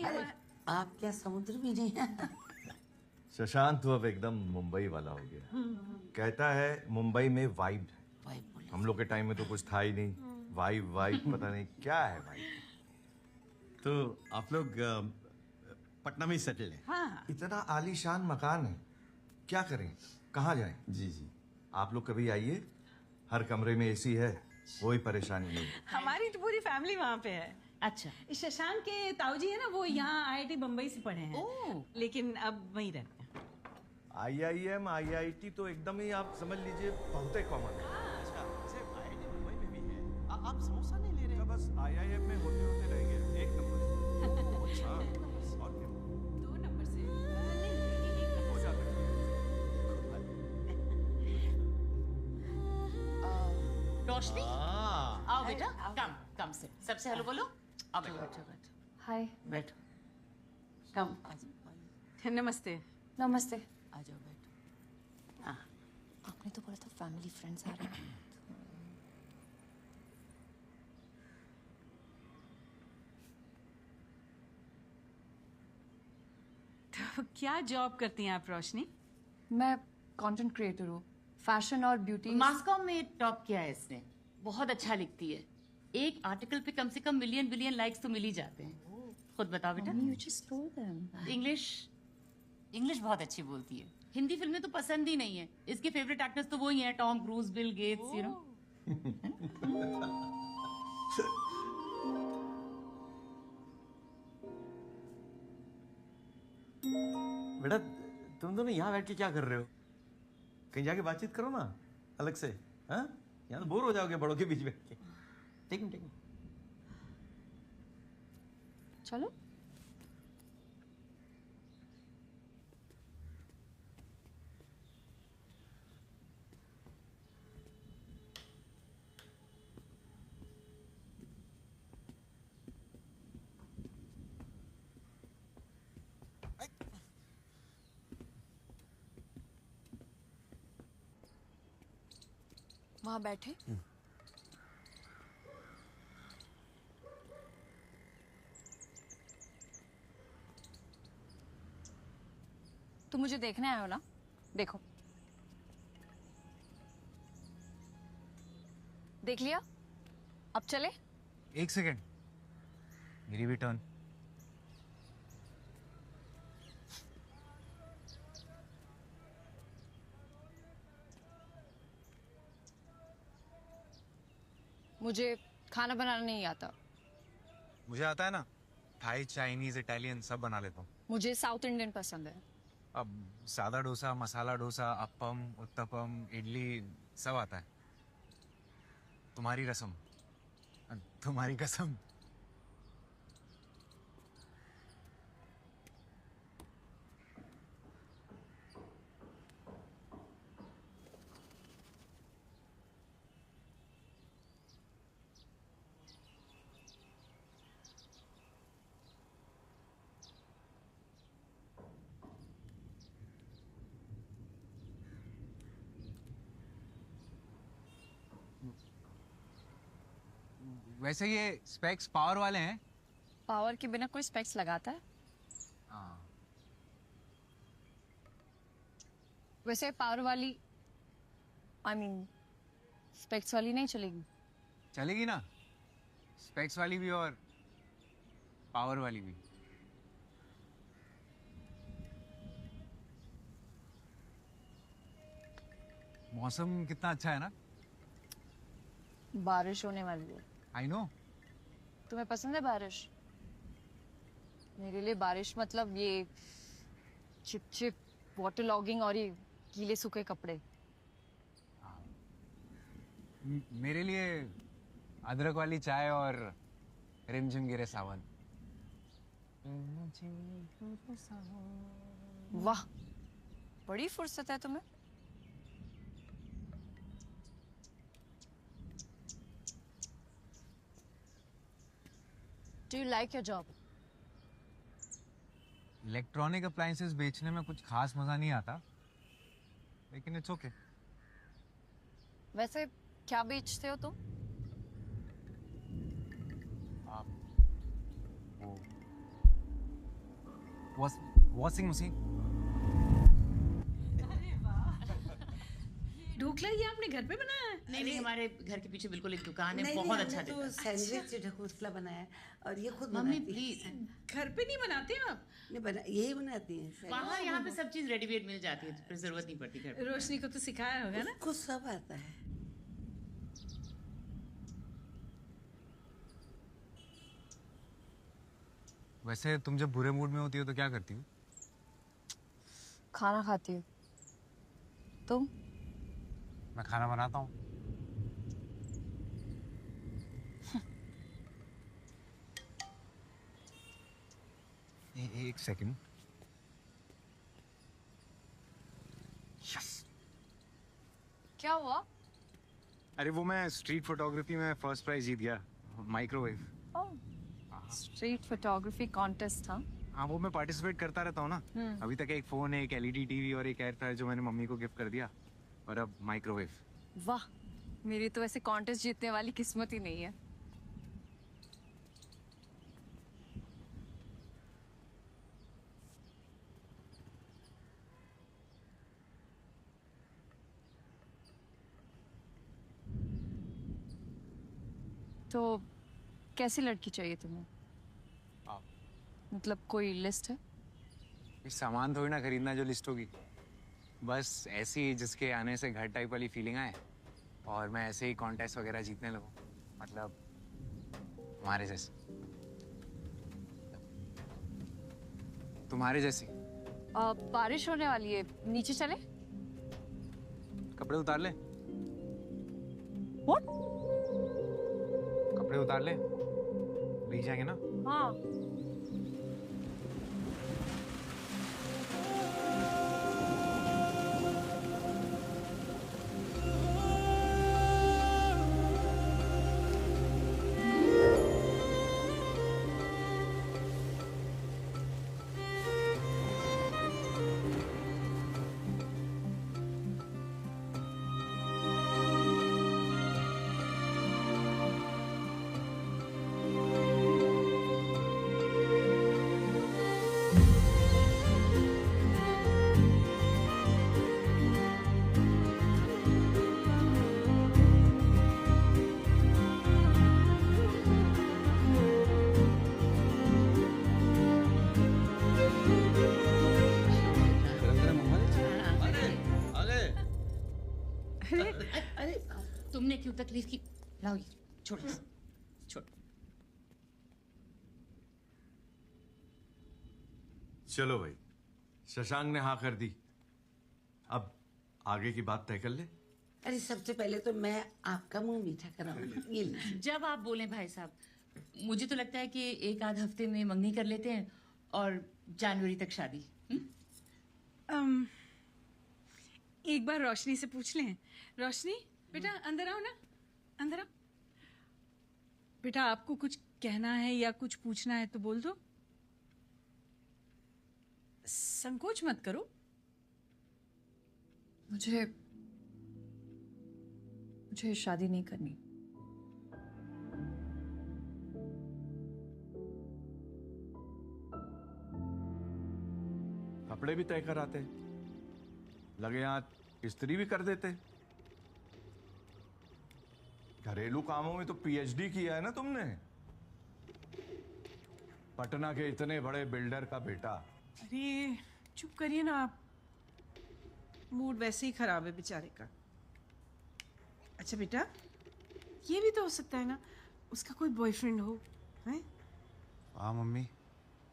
अरे आप क्या समुद्र भी नहीं है? शशांक तो अब एकदम मुंबई वाला हो गया। कहता है मुंबई में वाइब है। हम लोग के टाइम में तो कुछ था ही नहीं। वाइब वाइब पता नहीं क्या है वाइब। तो आप लोग पटना में ही सेटल हैं? हाँ। इतना आलीशान मकान है, क्या करें, कहाँ जाएं? जी जी। आप लोग कभी आइए, हर कमरे में एसी है, कोई परेशानी नहीं। हमारी तो पूरी फैमिली वहाँ पे है। अच्छा। इस शशांक के ताऊजी है ना, वो यहाँ IIT बम्बई से पढ़े हैं। लेकिन अब वहीं रहते हैं। IIM IIT तो एकदम ही आप समझ लीजिए बहुत कॉमन है। अच्छा, वैसे IIT मुंबई में भी है। आप समोसा नहीं ले रहे हैं? बस IIM में होते होते रह गए एक नंबर से। अच्छा। और क्या? 2 नंबर से हो जाता है। रोशनी, हाँ। आओ बेटा, कम कम से सबसे हेलो बोलो। आओ बेटा। हाय। बैठो। कम। नमस्ते। नमस्ते। आ जाओ बैठो। आपने तो बोला था फैमिली फ्रेंड्स आ रहे हैं। तो क्या जॉब करती हैं आप रोशनी? मैं कंटेंट क्रिएटर हूँ, फैशन और ब्यूटी। मास्कॉम में टॉप किया है इसने, बहुत अच्छा लिखती है। एक आर्टिकल पे कम से कम मिलियन बिलियन लाइक्स तो मिल ही जाते हैं। खुद बताओ बेटा। You just told them. English बहुत अच्छी बोलती है। हिंदी फिल्में तो पसंद ही नहीं है। इसके फेवरेट एक्टर्स तो वही हैं, Tom cruise, Bill Gates, you know. बेटा, तुम दोनों यहाँ बैठ के क्या कर रहे हो? कहीं जाके बातचीत करो ना, अलग से। हाँ? यहाँ तो बोर हो जाओगे बड़ों के बीच बैठ के। ठीक है। चलो। वहाँ बैठे। तुम मुझे देखने आए हो ना? देखो। देख लिया? अब चले? एक सेकेंड, मेरी भी टर्न। मुझे खाना बनाना नहीं आता। मुझे आता है ना, थाई, चाइनीज, इटालियन सब बना लेता हूँ। मुझे साउथ इंडियन पसंद है। अब सादा डोसा, मसाला डोसा, अप्पम, उत्तपम, इडली सब आता है। तुम्हारी रसम, तुम्हारी कसम। वैसे ये स्पेक्स पावर वाले हैं? पावर के बिना कोई स्पेक्स लगाता है? हाँ। वैसे पावर वाली, I mean, स्पेक्स वाली नहीं चलेगी। चलेगी ना, स्पेक्स वाली भी और पावर वाली भी। मौसम कितना अच्छा है ना? बारिश होने वाली है। I know. तुम्हें पसंद है बारिश? मेरे लिए बारिश मतलब ये चिप चिप वाटर लॉगिंग और ये गीले सूखे कपड़े। मेरे लिए अदरक वाली चाय और रिमझिम गिरे सावन। वाह, बड़ी फुर्सत है तुम्हें। Do you like your job? Electronic appliances बेचने में कुछ खास मजा नहीं आता, लेकिन इट्स ओके। वैसे क्या बेचते हो तुम? आप वो वॉशिंग मशीन। ढोकला ये आपने घर पे बनाया है? नहीं नहीं, हमारे घर के पीछे बिल्कुल एक दुकान है, बहुत अच्छा तो देता है। सैंडविच ढोकला बनाया है और ये खुद मम्मी बनाती प्लीज, घर पे नहीं बनाते आप? नहीं बना, यही बनाती है। बाहर यहाँ पे सब चीज रेडीमेड मिल जाती है, फिर जरूरत नहीं पड़ती घर पे। रोशनी को तो सिखाया होगा ना? कुछ सब आता है। वैसे तुम जब बुरे मूड में होती हो तो क्या करती हो? खाना खाती हूँ। तुम? मैं खाना बनाता हूँ। एक सेकंड। यस। क्या हुआ? अरे वो मैं स्ट्रीट फोटोग्राफी में फर्स्ट प्राइज जीत गया, माइक्रोवेव। स्ट्रीट फोटोग्राफी कॉन्टेस्ट था। हाँ वो मैं पार्टिसिपेट करता रहता हूँ ना। अभी तक एक फोन, एक एलईडी टीवी और एक एयर फ्रायर जो मैंने मम्मी को गिफ्ट कर दिया, और अब माइक्रोवेव। वाह, मेरी तो वैसे कॉन्टेस्ट जीतने वाली किस्मत ही नहीं है। तो कैसी लड़की चाहिए तुम्हें? आप। मतलब कोई लिस्ट है? ये सामान थोड़ी ना खरीदना जो लिस्ट होगी, बस ऐसी जिसके आने से घर टाइप वाली फीलिंग आए और मैं ऐसे ही कॉन्टेस्ट वगैरह जीतने लगूं, मतलब हमारे जैसे, तुम्हारे जैसी। बारिश होने वाली है, नीचे चले? कपड़े उतार ले। What? कपड़े उतार ले, भीग जाएंगे ना। हाँ। अरे तुमने क्यों तकलीफ की? लाओ ये, छोड़ो छोड़ो। चलो भाई, शशांक ने हाँ कर दी, अब आगे की बात तय कर ले। अरे सबसे पहले तो मैं आपका मुंह मीठा कराऊंगी। ये लीजिए। जब आप बोलें भाई साहब, मुझे तो लगता है कि एक आध हफ्ते में मंगनी कर लेते हैं और जनवरी तक शादी। एक बार रोशनी से पूछ लें। रोशनी बेटा अंदर आओ ना, अंदर आओ। बेटा आपको कुछ कहना है या कुछ पूछना है तो बोल दो, संकोच मत करो। मुझे शादी नहीं करनी। कपड़े भी तय कराते, लगे यहाँ इस्त्री भी कर देते। घरेलू कामों में तो पीएचडी किया है ना तुमने। पटना के इतने बड़े बिल्डर का बेटा। अरे चुप करिए ना आप, मूड वैसे ही खराब है बेचारे का। अच्छा बेटा, ये भी तो हो सकता है ना उसका कोई बॉयफ्रेंड हो, हैं? हाँ मम्मी,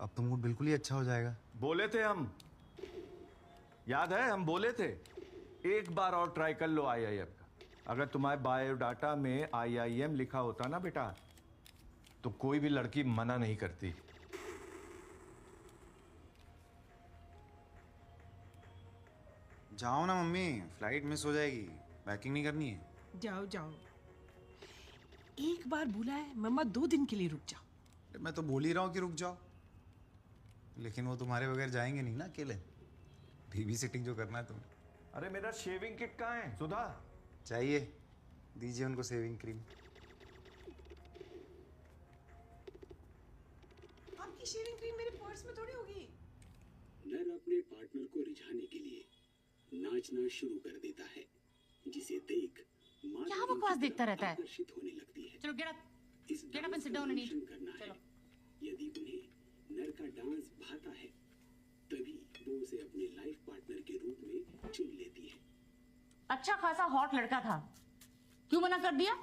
अब तो मूड बिल्कुल ही अच्छा हो जाएगा। बोले थे हम, याद है हम बोले थे, एक बार और ट्राई कर लो आईआईएम का। अगर तुम्हारे बायोडाटा में आईआईएम लिखा होता ना बेटा, तो कोई भी लड़की मना नहीं करती। जाओ ना मम्मी, फ्लाइट मिस हो जाएगी, पैकिंग नहीं करनी है। जाओ जाओ, एक बार बोला है मम्मा 2 दिन के लिए रुक जाओ। मैं तो बोल ही रहा हूँ कि रुक जाओ, लेकिन वो तुम्हारे बगैर जाएंगे नहीं ना अकेले। बेबी सिटिंग जो करना है तुम्हें। अरे मेरा शेविंग किट कहाँ है सुधा? चाहिए, दीजिए उनको सेविंग क्रीम। आपकी शेविंग क्रीम मेरे पर्स में थोड़ी होगी। पार्टनर को रिझाने के लिए नाचना शुरू कर देता है, जिसे देख क्या बकवास देखता रहता है? आकर्षित होने लगती है। चलो गेट अप, इस get up and dance sit का डाउन एंड ईट। प्रदर्शन करना है। यदि उन्हें नर का डांस भाता है, तभी वो उसे अपने लाइफ पार्टनर के रूप में चुन लेती है। अच्छा खासा हॉट लड़का था, क्यों मना कर दिया?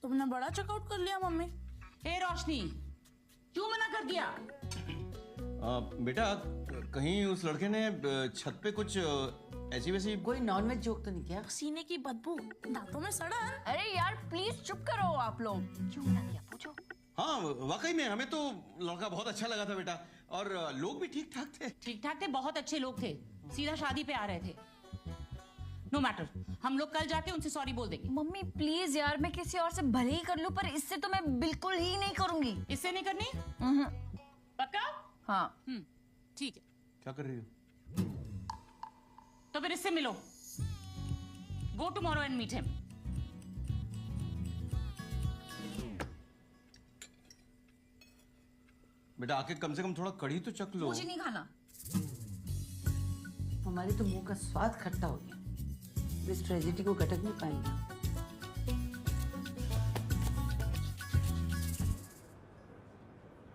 तुमने बड़ा चेकआउट कर लिया मम्मी। हे रोशनी, क्यों मना कर दिया? बेटा कहीं उस लड़के ने छत पे कुछ ऐसी वैसी कोई नॉनवेज जोक तो नहीं किया? सीने की बदबू, दांतों में सड़न। अरे यार प्लीज चुप करो आप लोग। क्यों मना किया पूछो। हाँ वाकई में हमें तो लड़का बहुत अच्छा लगा था बेटा, और लोग भी ठीक ठाक थे। ठीक ठाक थे, बहुत अच्छे लोग थे, सीधा शादी पे आ रहे थे। नो मैटर, हम लोग कल जाके उनसे सॉरी बोल देंगे। मम्मी प्लीज यार, मैं किसी और से भले ही कर लूं, पर इससे तो मैं बिल्कुल ही नहीं करूंगी। इससे नहीं करनी? पक्का? हाँ ठीक है। क्या कर रही हो? तो फिर इससे मिलो। Go tomorrow and meet him. बेटा आके कम से कम थोड़ा कढ़ी तो चख लो। मुझे नहीं खाना। हमारे तो मुंह का स्वाद खट्टा हो गया, इस ट्रेजेडी को गटक नहीं पाएंगे।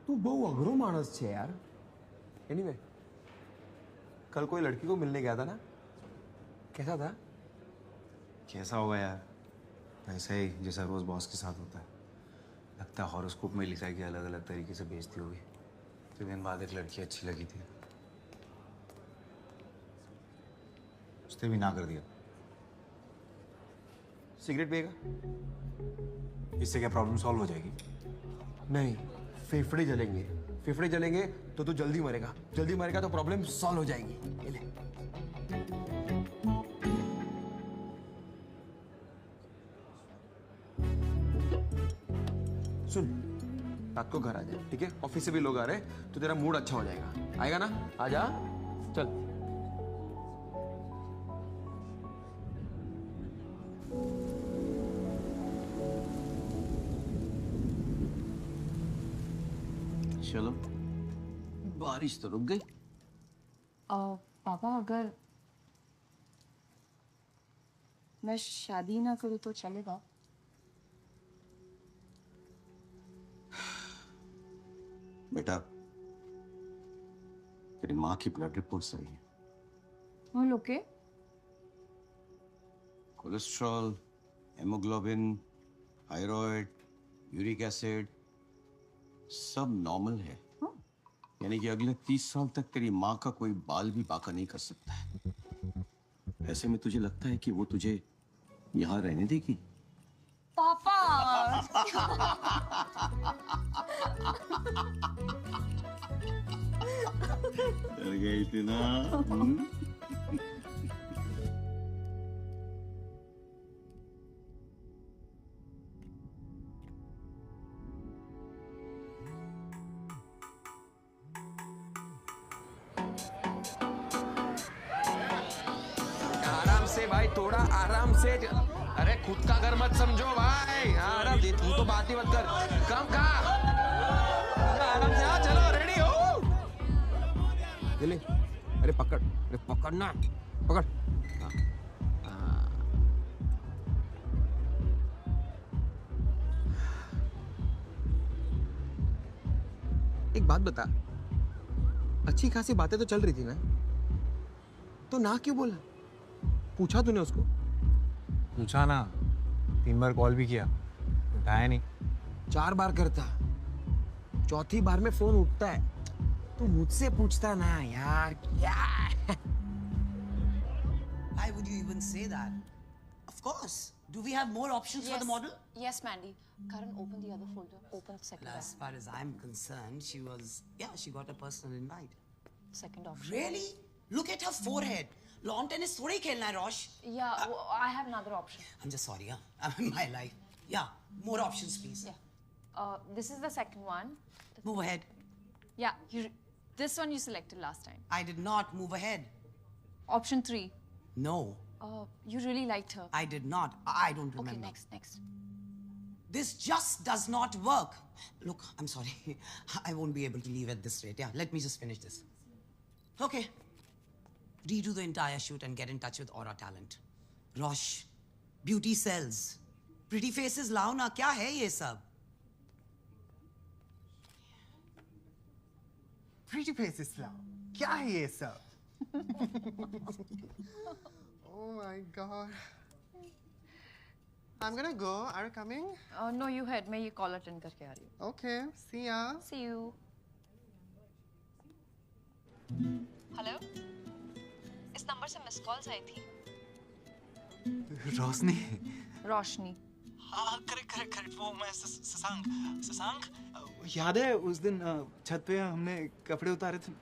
તું બહુ અઘરો માણસ છે યાર. એનીવે कल कोई लड़की को मिलने गया था ना, कैसा था? कैसा होगा यार, वैसा ही जैसा रोज बॉस के साथ होता है। लगता है हॉरोस्कोप में लिखा है कि अलग अलग तरीके से बेइज्जती होगी। 3 दिन बाद एक लड़की अच्छी लगी थी, उसने भी ना कर दिया। सिगरेट पिएगा? इससे क्या प्रॉब्लम सॉल्व हो जाएगी? नहीं, फेफड़े जलेंगे. फेफड़े जलेंगे तो तू जल्दी मरेगा. जल्दी मरेगा तो प्रॉब्लम सॉल्व हो जाएगी. ये ले. सुन, रात को घर आ जा, ठीक है? ऑफिस से भी लोग आ रहे हैं तो तेरा मूड अच्छा हो जाएगा. आएगा ना? आजा. चल. चलो, बारिश तो रुक गई। पापा अगर मैं शादी ना करूँ तो चलेगा? बेटा तेरी माँ की ब्लड रिपोर्ट सही है। और okay? Cholesterol, haemoglobin, thyroid, uric acid सब नॉर्मल है। यानी कि अगले 30 साल तक तेरी माँ का कोई बाल भी बाका नहीं कर सकता है। ऐसे में तुझे लगता है कि वो तुझे यहाँ रहने देगी? पापा डर गई थी ना? आराम से भाई, थोड़ा आराम से. अरे खुद का घर मत समझो भाई. आराम से, तू तो बात ही मत कर. काम का आराम से. हाँ चलो, रेडी हो? ले. अरे पकड़, अरे पकड़ना, पकड़. एक बात बता, अच्छी खासी बातें तो चल रही थी ना, तो ना क्यों बोला? पूछा तूने उसको? पूछा ना, 3 बार कॉल भी किया, उठाया नहीं. 4 बार करता, चौथी बार में फोन उठता है. तू मुझसे पूछता ना यार. क्या? Why would you even say that? Of course. Do we have more options for the model? Yes, Mandy. Karan, open the other folder. Open the second As far as I'm concerned, she got a personal invite. second option. Really? Look at her forehead. Lawn tennis थोड़ा ही खेलना है, Rosh. Yeah, I have another option. I'm just sorry, huh? My life. Yeah, more options, please. Yeah. This is the second one. Move ahead. Yeah, this one you selected last time. I did not move ahead. Option 3. No, You really liked her. I did not. I don't remember. Okay, next. This just does not work. Look, I'm sorry. I won't be able to leave at this rate. Yeah, let me just finish this. Okay. redo the entire shoot and get in touch with Aura Talent. Rosh, beauty sells. Pretty faces lao na, kya hai ye sab? Pretty faces lao. क्या है ये सब? Oh my god. I'm gonna go. Are you coming? No, you head. मैं ये call attend करके आ रही हूँ. Okay. See ya. See you. Hello. इस नंबर से मिस कॉल्स आई थी. रोशनी. रोशनी. हाँ करेक्ट वो मैं शशांक याद है उस दिन छत पे हमने कपड़े उतारे थे.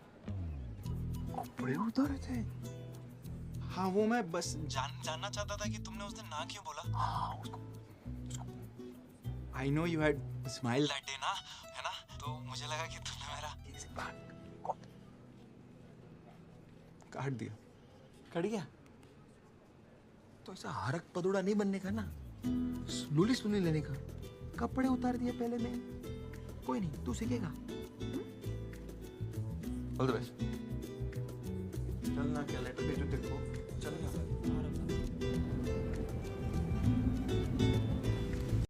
कपड़े उतारे थे? हाँ वो मैं बस जानना चाहता था कि तुमने उस दिन ना क्यों बोला. हाँ उसको I know you had smiled that day ना, है ना? तो मुझे लगा कि तुमने मेरा काट दिया. कट गया? तो ऐसा हरक पदोड़ा नहीं बनने का ना. स्लोली लेने का. कपड़े उतार दिए पहले में. कोई नहीं, तू सीखेगा. All the best. चलना क्या लेटर भेजो तेरे को. चलना.